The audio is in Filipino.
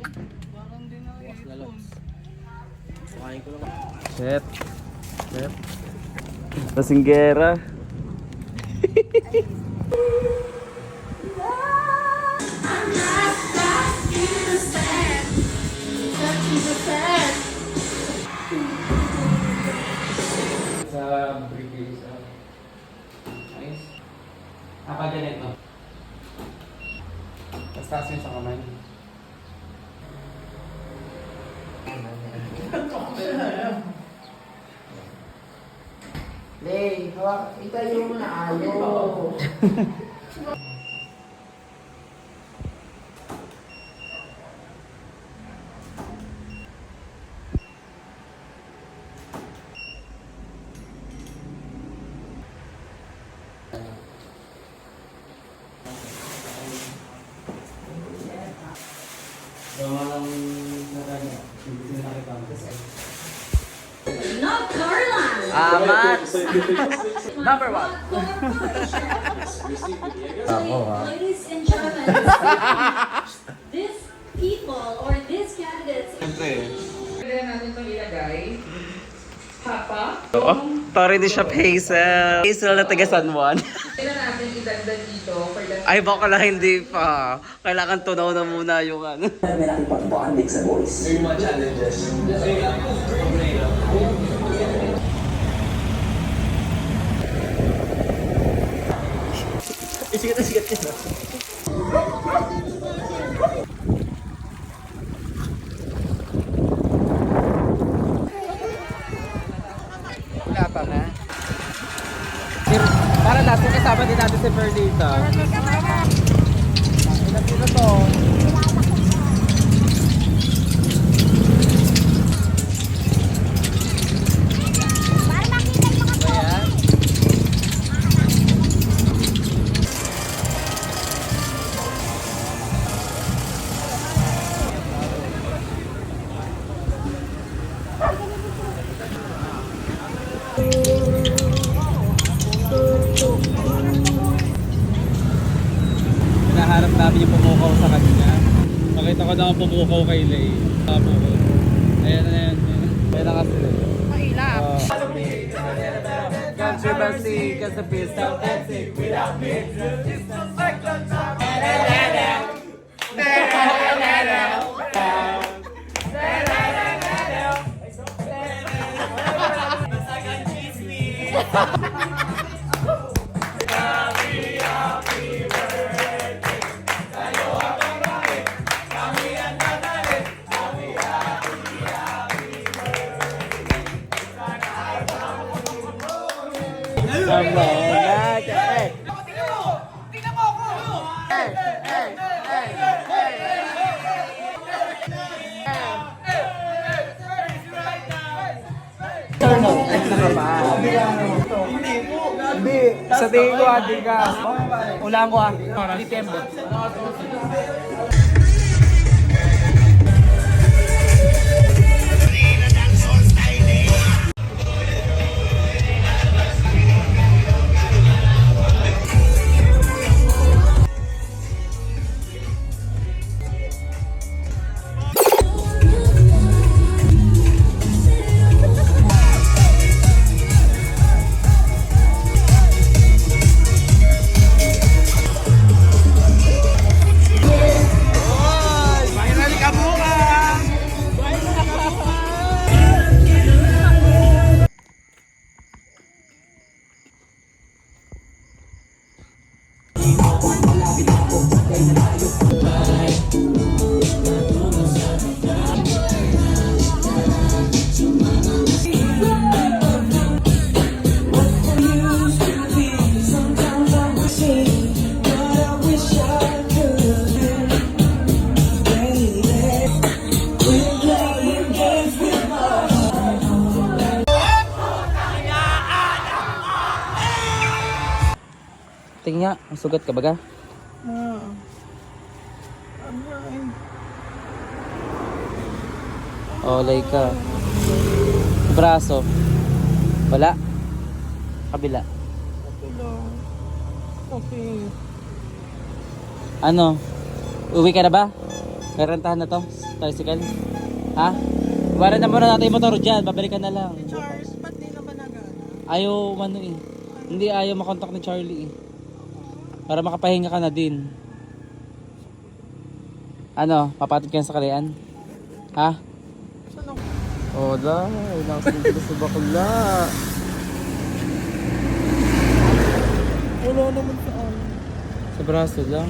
Parang di na ipon. Kumain ko lang. Chef. Chef. Lasinggera. Sa briefcase. Ayos. Apa ganito? Tapos yun sa kamay. Lay, hawak, itayo mo na ayaw. Walang nakanya. Hindi sila nakita. Not Carla. Amat. Number 1. Ladies and gentlemen, these people or these candidates. Pwede natin itong ilagay. Papa. Oh, Torre de Shop Hazel. Hazel na taga San Juan. Kailan natin idagdag dito for the... Ay, baka lang hindi pa. Kailangan tunaw na muna yung ano. May nakipag-bonding sa boys. Yung mga challenges. Sigat yun. Wala pa nga. Para last week kasama din natin si Fer dito. Ilan dito to? Ayan. Hinaharap namin yung pumukaw sa kanya. Nakita ko na ang pumukaw kay Lay. Pumukaw. Ayan. Ayan na kasi. Mahilap. Controversy, cause the peace of dancing without me. It's just like the time. Hindi, sa tingin ko hindi ka. Ulang ko hindi tempo. Tingnan, ang sugat ka baga? Olay ka. Braso. Wala. Kabila. Okay. Ano? Uwi ka na ba? May rentahan na to, tricycle. Ha? Iwanan na muna natin yung motor dyan, babalikan na lang. Charles, ba't di naman nagana? Ayaw ano eh. Hindi ayaw makontak ni Charlie eh. Para makapahinga ka na din. Ano, papatid ka na sa kalayan? Ha? Oh, dahil nakasunod sa bakla. Wala naman saan. Sa braso lang.